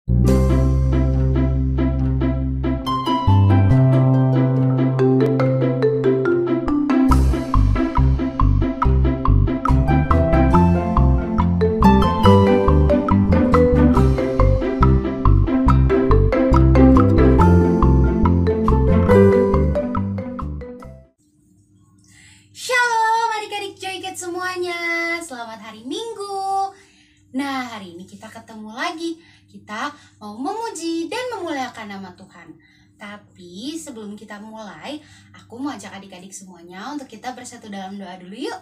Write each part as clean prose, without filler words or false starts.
Shalom adik-adik Joycat semuanya, selamat hari Minggu. Nah, hari ini kita ketemu lagi. Kita mau memuji dan memuliakan nama Tuhan. Tapi sebelum kita mulai, aku mau ajak adik-adik semuanya untuk kita bersatu dalam doa dulu yuk.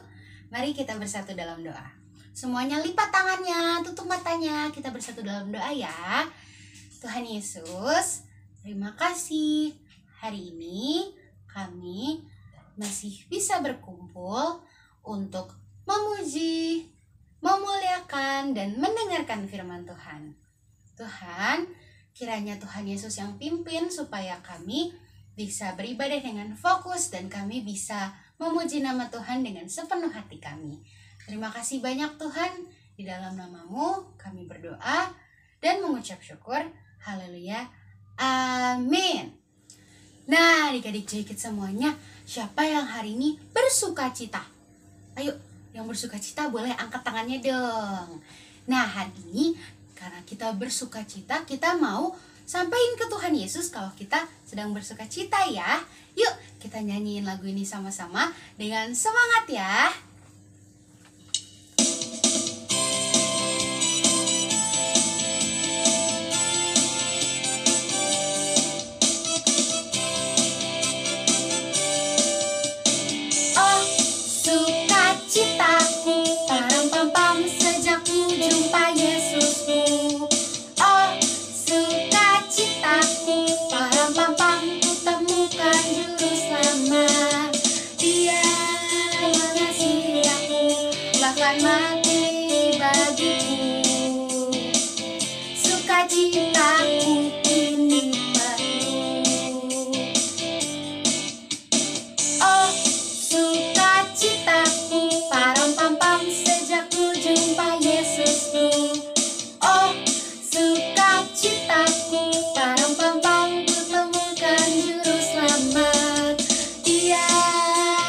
Mari kita bersatu dalam doa. Semuanya lipat tangannya, tutup matanya, kita bersatu dalam doa ya. Tuhan Yesus, terima kasih. Hari ini kami masih bisa berkumpul untuk memuji, memuliakan, dan mendengarkan firman Tuhan. Tuhan, kiranya Tuhan Yesus yang pimpin supaya kami bisa beribadah dengan fokus dan kami bisa memuji nama Tuhan dengan sepenuh hati kami. Terima kasih banyak Tuhan, di dalam nama-Mu kami berdoa dan mengucap syukur. Haleluya, amin. Nah, adik-adik Joycat semuanya, siapa yang hari ini bersuka cita? Ayo, yang bersuka cita boleh angkat tangannya dong. Nah, hari ini karena kita bersuka cita, kita mau sampaikan ke Tuhan Yesus kalau kita sedang bersuka cita ya. Yuk, kita nyanyiin lagu ini sama-sama dengan semangat ya. Mati bagiku, sukacitaku kini penuh. Oh, sukacitaku, param pam pam sejak ku jumpa Yesusku. Oh, sukacitaku, param pam pam ku temukan juru selamat. Dia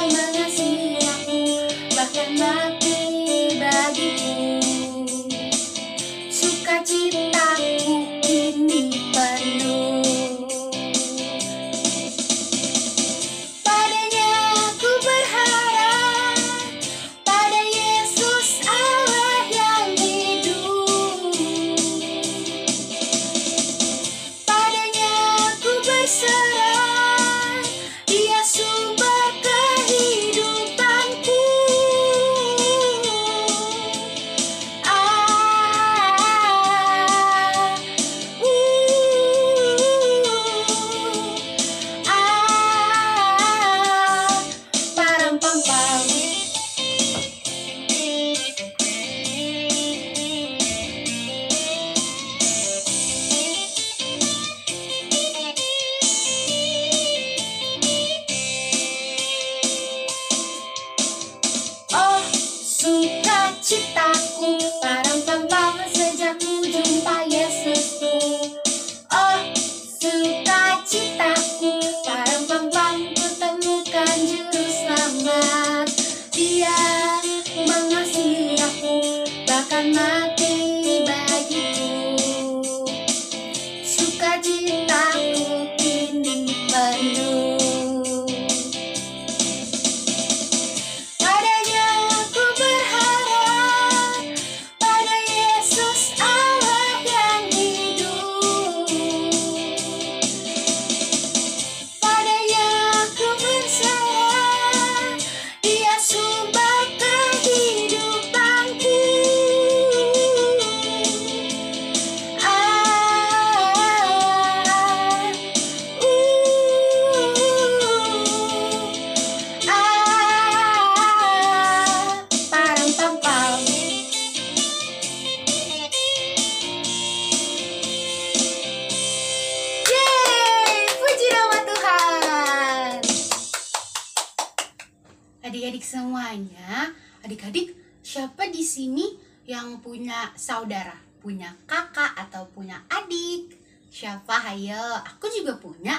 mengasihi aku, bahkan mati bagiku. Sukacitaku kini penuh. Padanya aku berharap, pada Yesus Allah yang hidup. Padanya aku berserah, Dia sumber kehidupanku. Param pam pam. Oh, sukacitaku, param pam pam sejak ku jumpa Yesusku. Oh, sukacitaku, param pam pam ku temukan juru selamat. Dia mengasihi aku, bahkan mati bagiku. Sukacitaku kini penuh. Padanya aku berharap, pada Yesus Allah yang hidup. Padanya aku berserah, Dia sumber kehidupanku. Param pam pam. Yeay, puji nama Tuhan. Adik-adik semuanya, adik-adik, siapa di sini yang punya saudara, punya kakak atau punya adik? Siapa? Hayo, aku juga punya.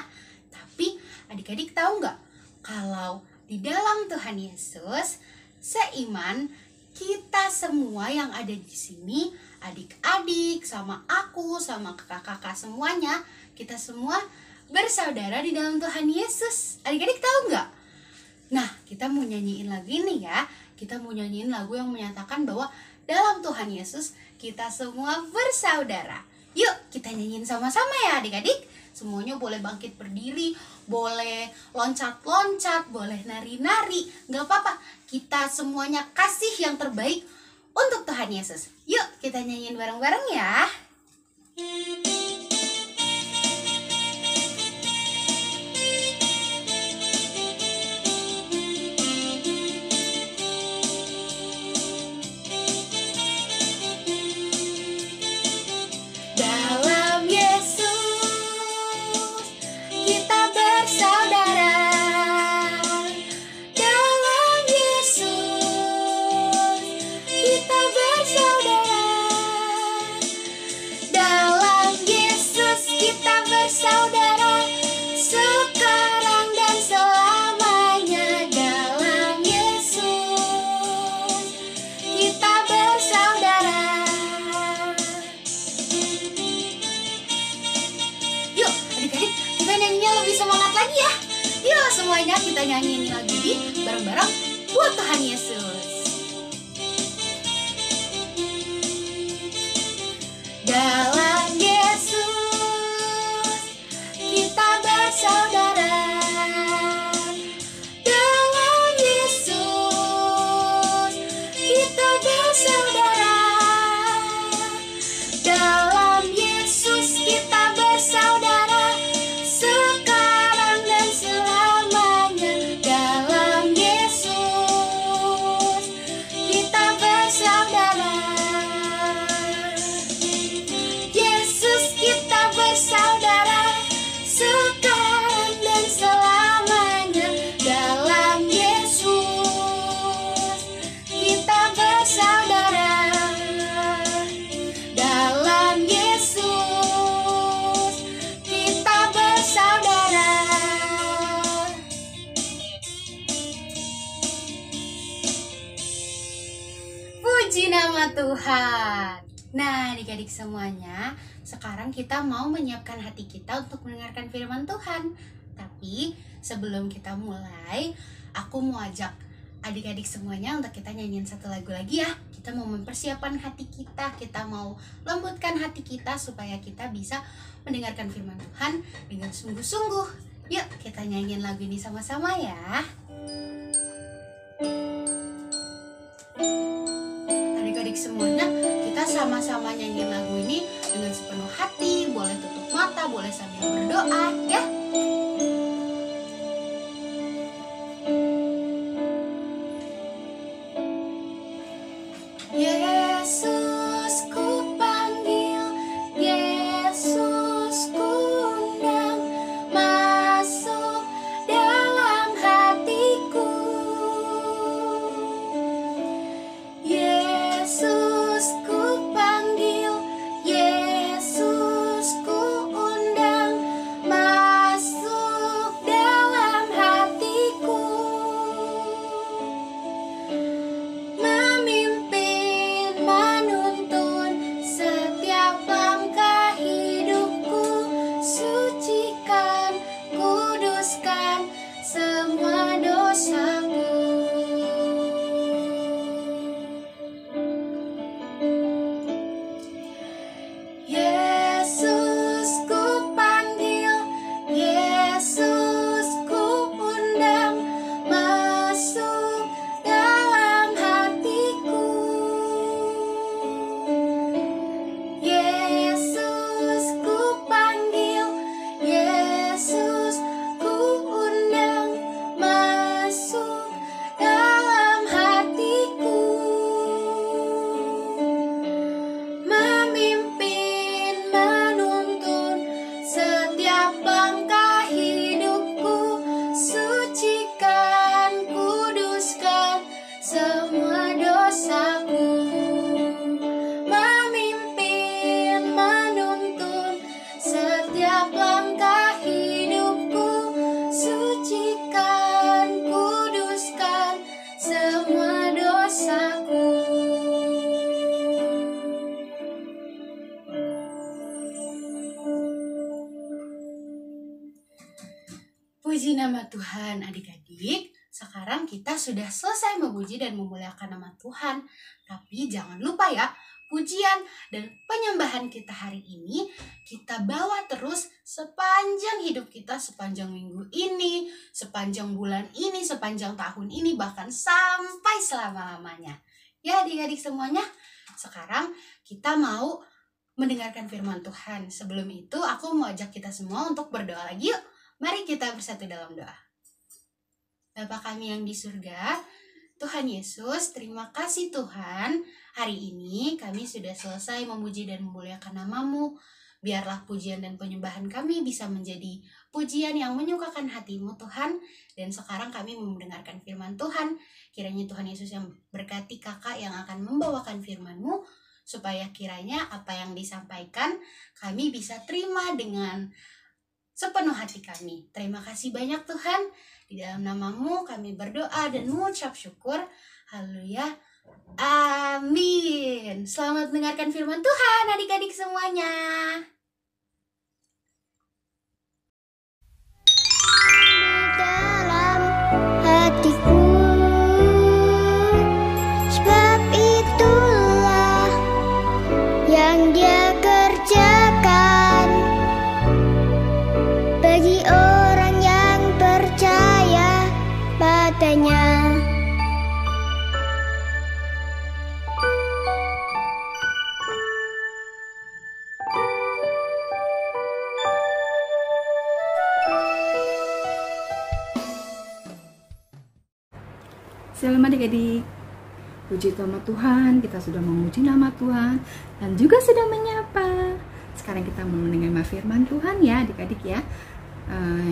Tapi adik-adik tahu nggak? Kalau di dalam Tuhan Yesus, seiman, kita semua yang ada di sini, adik-adik, sama aku, sama kakak-kakak semuanya, kita semua bersaudara di dalam Tuhan Yesus. Adik-adik tahu nggak? Nah, kita mau nyanyiin lagu ini ya. Kita mau nyanyiin lagu yang menyatakan bahwa dalam Tuhan Yesus kita semua bersaudara. Yuk kita nyanyiin sama-sama ya adik-adik. Semuanya boleh bangkit berdiri, boleh loncat-loncat, boleh nari-nari. Gak apa-apa, kita semuanya kasih yang terbaik untuk Tuhan Yesus. Yuk kita nyanyiin bareng-bareng ya. Semuanya kita nyanyiin lagu ini bareng-bareng buat Tuhan Yesus. Dalam Yesus kita bersaudara. Dalam Yesus kita bersaudara. Dalam Yesus kita bersaudara. Puji nama Tuhan. Nah, adik-adik semuanya, sekarang kita mau menyiapkan hati kita untuk mendengarkan firman Tuhan. Tapi sebelum kita mulai, aku mau ajak adik-adik semuanya untuk kita nyanyiin satu lagu lagi ya. Kita mau mempersiapkan hati kita mau lembutkan hati kita supaya kita bisa mendengarkan firman Tuhan dengan sungguh-sungguh. Yuk, kita nyanyiin lagu ini sama-sama ya. Adik-adik semuanya, kita sama-sama nyanyiin lagu ini dengan sepenuh hati. Boleh tutup mata, boleh sambil berdoa ya. Yesus ku panggil, Yesus ku undang, masuk dalam hatiku. Yesus ku panggil, Yesus ku undang, masuk Puji nama Tuhan, adik-adik. Sekarang kita sudah selesai memuji dan memuliakan nama Tuhan. Tapi jangan lupa ya, pujian dan penyembahan kita hari ini kita bawa terus sepanjang hidup kita, sepanjang minggu ini, sepanjang bulan ini, sepanjang tahun ini, bahkan sampai selama-lamanya. Ya adik-adik semuanya, sekarang kita mau mendengarkan firman Tuhan. Sebelum itu aku mau ajak kita semua untuk berdoa lagi yuk. Mari kita bersatu dalam doa. Bapa kami yang di surga, Tuhan Yesus, terima kasih Tuhan. Hari ini kami sudah selesai memuji dan memuliakan nama-Mu. Biarlah pujian dan penyembahan kami bisa menjadi pujian yang menyukakan hati-Mu Tuhan. Dan sekarang kami mendengarkan firman Tuhan. Kiranya Tuhan Yesus yang berkati kakak yang akan membawakan firman-Mu, supaya kiranya apa yang disampaikan kami bisa terima dengan sepenuh hati kami. Terima kasih banyak Tuhan. Di dalam nama-Mu kami berdoa dan mengucap syukur. Haleluya. Amin. Selamat mendengarkan firman Tuhan adik-adik semuanya. Di dalam hatiku, sebab itulah yang Dia kerjakan bagi orang yang percaya padanya. Shalom adik-adik, puji nama Tuhan, kita sudah memuji nama Tuhan dan juga sudah menyapa. Sekarang kita mau mendengar firman Tuhan ya adik-adik ya.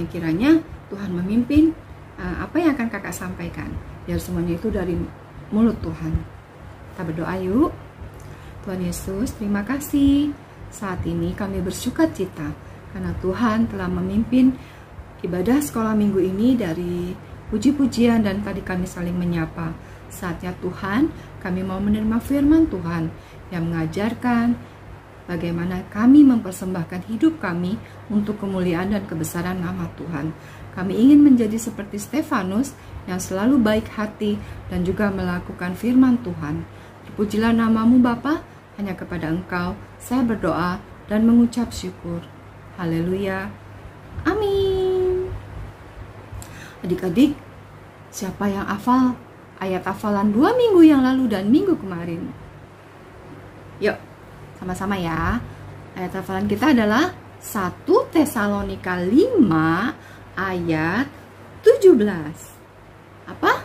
Kiranya Tuhan memimpin apa yang akan kakak sampaikan, biar semuanya itu dari mulut Tuhan. Kita berdoa yuk. Tuhan Yesus, terima kasih. Saat ini kami bersuka cita karena Tuhan telah memimpin ibadah sekolah minggu ini dari puji-pujian dan tadi kami saling menyapa. Saatnya Tuhan, kami mau menerima firman Tuhan yang mengajarkan bagaimana kami mempersembahkan hidup kami untuk kemuliaan dan kebesaran nama Tuhan. Kami ingin menjadi seperti Stefanus yang selalu baik hati dan juga melakukan firman Tuhan. Terpujilah nama-Mu Bapa, hanya kepada Engkau saya berdoa dan mengucap syukur. Haleluya. Amin. Adik-adik, siapa yang hafal ayat hafalan 2 minggu yang lalu dan minggu kemarin? Yuk, sama-sama ya. Ayat hafalan kita adalah 1 Tesalonika 5 ayat 17. Apa?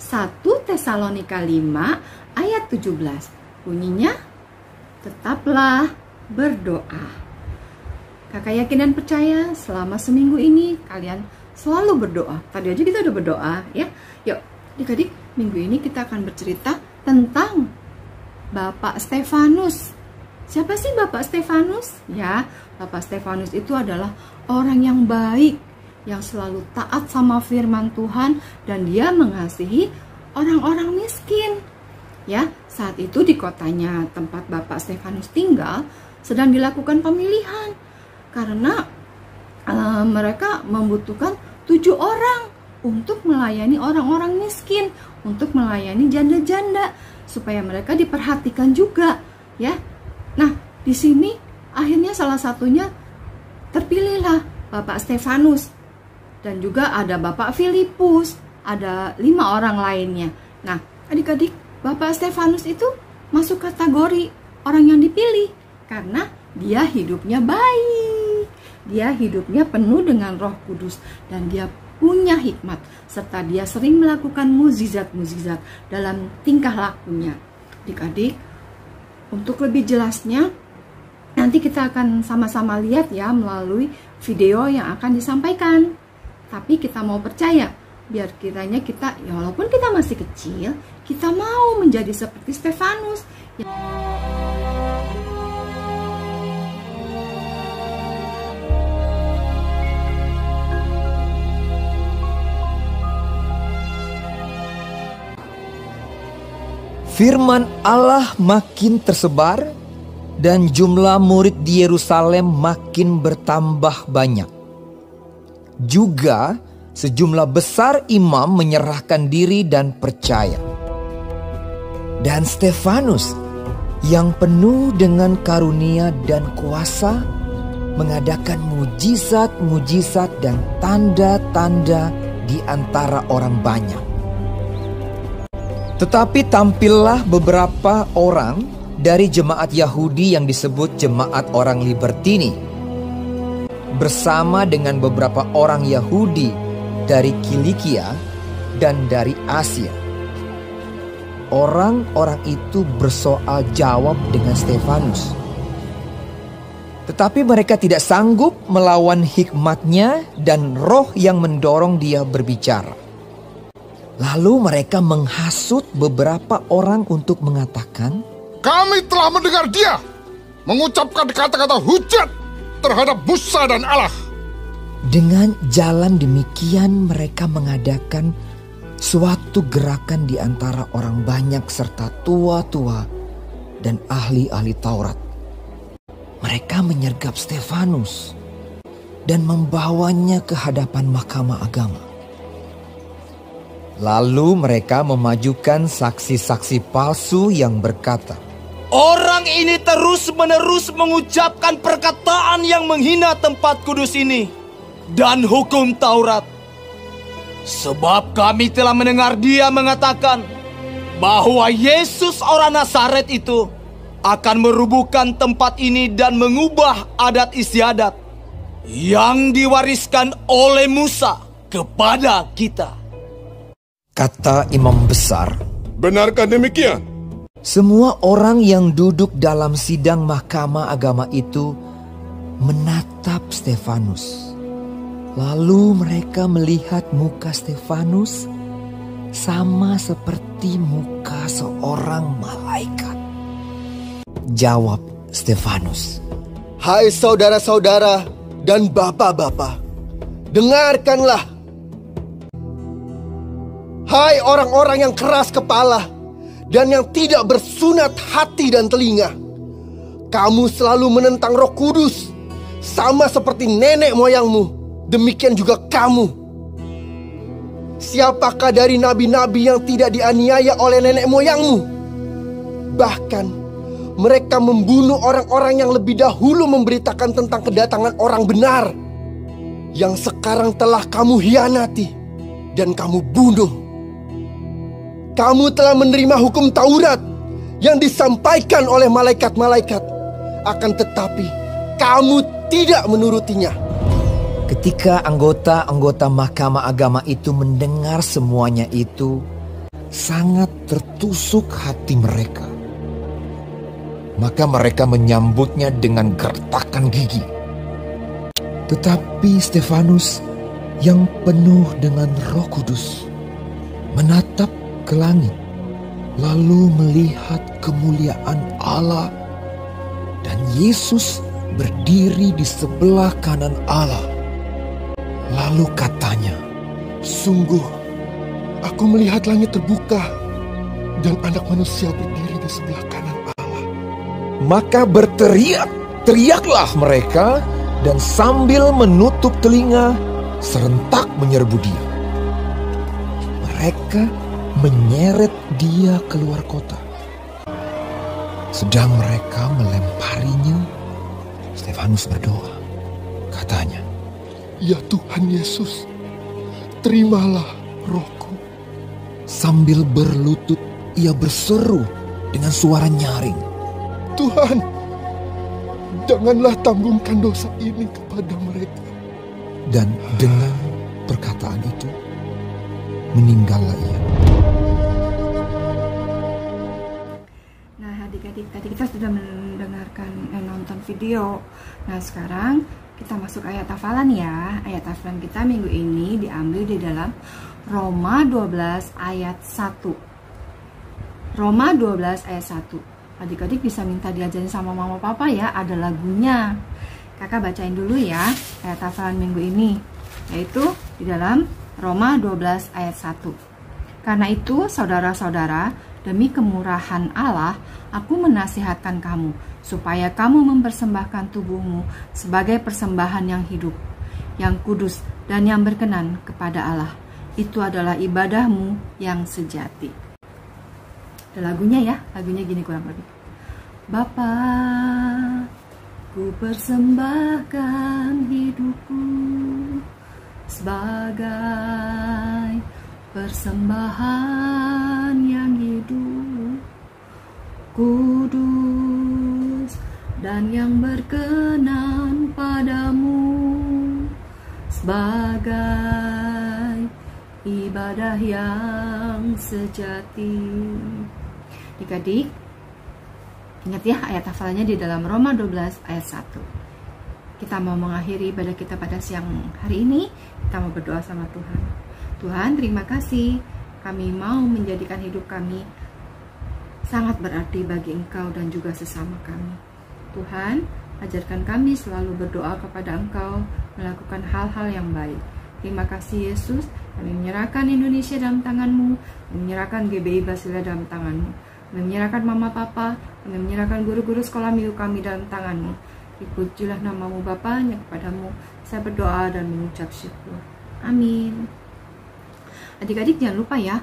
1 Tesalonika 5 ayat 17. Bunyinya, tetaplah berdoa. Kakak yakin dan percaya selama seminggu ini kalian selalu berdoa. Tadi aja kita udah berdoa ya. Yuk, adik-adik, minggu ini kita akan bercerita tentang Bapak Stefanus. Siapa sih Bapak Stefanus? Ya, Bapak Stefanus itu adalah orang yang baik, yang selalu taat sama firman Tuhan dan dia mengasihi orang-orang miskin. Ya, saat itu di kotanya tempat Bapak Stefanus tinggal sedang dilakukan pemilihan karena mereka membutuhkan 7 orang untuk melayani orang-orang miskin, untuk melayani janda-janda supaya mereka diperhatikan juga, ya. Nah, di sini akhirnya salah satunya terpilihlah Bapak Stefanus dan juga ada Bapak Filipus, ada 5 orang lainnya. Nah, adik-adik, Bapak Stefanus itu masuk kategori orang yang dipilih karena dia hidupnya baik. Dia hidupnya penuh dengan Roh Kudus dan dia punya hikmat serta dia sering melakukan mukjizat-mukjizat dalam tingkah lakunya. Adik-adik, untuk lebih jelasnya nanti kita akan sama-sama lihat ya melalui video yang akan disampaikan. Tapi kita mau percaya biar kiranya kita, ya walaupun kita masih kecil, kita mau menjadi seperti Stefanus. Firman Allah makin tersebar dan jumlah murid di Yerusalem makin bertambah banyak. Juga sejumlah besar imam menyerahkan diri dan percaya. Dan Stefanus yang penuh dengan karunia dan kuasa mengadakan mujizat-mujizat dan tanda-tanda di antara orang banyak. Tetapi tampillah beberapa orang dari jemaat Yahudi yang disebut jemaat orang Libertini, bersama dengan beberapa orang Yahudi dari Kilikia dan dari Asia. Orang-orang itu bersoal jawab dengan Stefanus. Tetapi mereka tidak sanggup melawan hikmatnya dan roh yang mendorong dia berbicara. Lalu mereka menghasut beberapa orang untuk mengatakan, "Kami telah mendengar dia mengucapkan kata-kata hujat terhadap Musa dan Allah." Dengan jalan demikian mereka mengadakan suatu gerakan di antara orang banyak serta tua-tua dan ahli-ahli Taurat. Mereka menyergap Stefanus dan membawanya ke hadapan mahkamah agama. Lalu mereka memajukan saksi-saksi palsu yang berkata, "Orang ini terus-menerus mengucapkan perkataan yang menghina tempat kudus ini dan hukum Taurat. Sebab kami telah mendengar dia mengatakan bahwa Yesus orang Nazaret itu akan merubuhkan tempat ini dan mengubah adat istiadat yang diwariskan oleh Musa kepada kita." kata imam besar. Benarkah demikian? Semua orang yang duduk dalam sidang mahkamah agama itu menatap Stefanus. Lalu mereka melihat muka Stefanus sama seperti muka seorang malaikat. Jawab Stefanus, "Hai saudara-saudara dan bapak-bapak, dengarkanlah. Hai orang-orang yang keras kepala dan yang tidak bersunat hati dan telinga. Kamu selalu menentang Roh Kudus, sama seperti nenek moyangmu, demikian juga kamu. Siapakah dari nabi-nabi yang tidak dianiaya oleh nenek moyangmu? Bahkan mereka membunuh orang-orang yang lebih dahulu memberitakan tentang kedatangan orang benar, yang sekarang telah kamu hianati dan kamu bunuh. Kamu telah menerima hukum Taurat yang disampaikan oleh malaikat-malaikat, akan tetapi kamu tidak menurutinya." ketika anggota-anggota mahkamah agama itu mendengar semuanya itu, sangat tertusuk hati mereka. Maka mereka menyambutnya dengan gertakan gigi. Tetapi Stefanus yang penuh dengan Roh Kudus menatap ke langit, lalu melihat kemuliaan Allah dan Yesus berdiri di sebelah kanan Allah. Lalu katanya, "Sungguh, aku melihat langit terbuka dan Anak Manusia berdiri di sebelah kanan Allah." maka berteriaklah mereka dan sambil menutup telinga serentak menyerbu dia. Mereka menyeret dia keluar kota. Sedang mereka melemparinya, Stefanus berdoa. Katanya, "Ya Tuhan Yesus, terimalah rohku." Sambil berlutut ia berseru dengan suara nyaring, "Tuhan, janganlah tanggungkan dosa ini kepada mereka." dan dengan perkataan itu meninggallah ia. Nah, adik-adik, tadi kita sudah mendengarkan nonton video. Nah, sekarang kita masuk ayat hafalan ya. Ayat hafalan kita minggu ini diambil di dalam Roma 12 ayat 1. Roma 12 ayat 1. Adik-adik bisa minta diajarin sama mama papa ya, ada lagunya. Kakak bacain dulu ya ayat hafalan minggu ini, yaitu di dalam Roma 12 ayat 1. "Karena itu, saudara-saudara, demi kemurahan Allah, aku menasihatkan kamu, supaya kamu mempersembahkan tubuhmu sebagai persembahan yang hidup, yang kudus dan yang berkenan kepada Allah. Itu adalah ibadahmu yang sejati. Ada lagunya ya, lagunya gini kurang lebih. Bapa, ku persembahkan hidupku sebagai persembahan yang hidup, kudus dan yang berkenan padamu, sebagai ibadah yang sejati. Adik-adik, ingat ya ayat hafalannya di dalam Roma 12 ayat 1. Kita mau mengakhiri ibadah kita pada siang hari ini. Kita mau berdoa sama Tuhan. Tuhan, terima kasih. Kami mau menjadikan hidup kami sangat berarti bagi Engkau dan juga sesama kami. Tuhan, ajarkan kami selalu berdoa kepada Engkau, melakukan hal-hal yang baik. Terima kasih Yesus. Kami menyerahkan Indonesia dalam tangan-Mu, menyerahkan GBI Basila dalam tangan-Mu, kami menyerahkan mama papa, kami menyerahkan guru-guru sekolah minggu kami dalam tangan-Mu. Dipujilah nama-Mu Bapa, hanya kepadamu saya berdoa dan mengucap syukur. Amin. Adik-adik jangan lupa ya,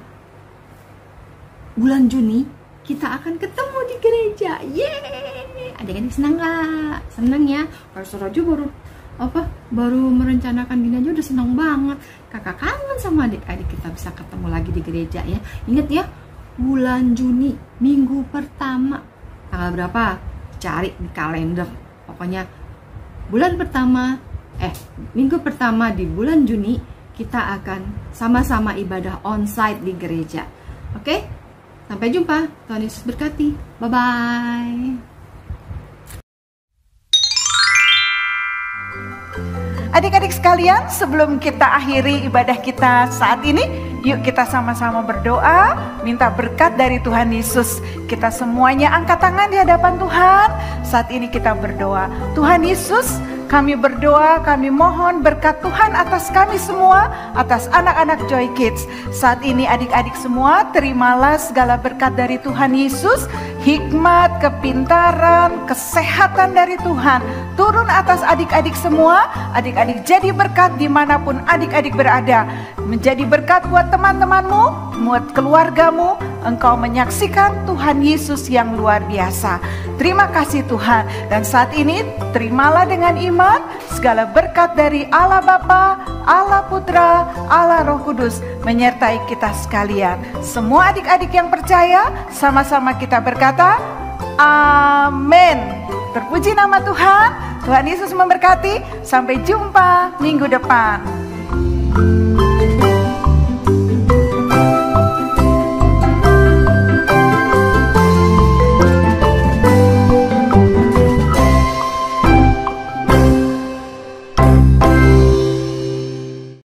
bulan Juni kita akan ketemu di gereja. Yeay! Adik-adik senang gak? Senang ya. Kalau Soraju baru merencanakan gini aja udah senang banget. Kakak kangen sama adik-adik kita bisa ketemu lagi di gereja ya. Ingat ya, bulan Juni, minggu pertama. Tanggal berapa? Cari di kalender. Pokoknya minggu pertama di bulan Juni kita akan sama-sama ibadah onsite di gereja. Oke? Sampai jumpa. Tuhan Yesus berkati. Bye-bye. Adik-adik sekalian, sebelum kita akhiri ibadah kita saat ini, yuk kita sama-sama berdoa, minta berkat dari Tuhan Yesus. Kita semuanya angkat tangan di hadapan Tuhan. Saat ini kita berdoa. Tuhan Yesus, kami berdoa, kami mohon berkat Tuhan atas kami semua, atas anak-anak Joy Kids. Saat ini adik-adik semua, terimalah segala berkat dari Tuhan Yesus, hikmat, kepintaran, kesehatan dari Tuhan turun atas adik-adik semua. Adik-adik jadi berkat dimanapun adik-adik berada. Menjadi berkat buat teman-temanmu, buat keluargamu. Engkau menyaksikan Tuhan Yesus yang luar biasa. Terima kasih Tuhan. Dan saat ini terimalah dengan iman segala berkat dari Allah Bapa, Allah Putra, Allah Roh Kudus menyertai kita sekalian. Semua adik-adik yang percaya, sama-sama kita berkata, amin. Terpuji nama Tuhan. Tuhan Yesus memberkati. Sampai jumpa minggu depan.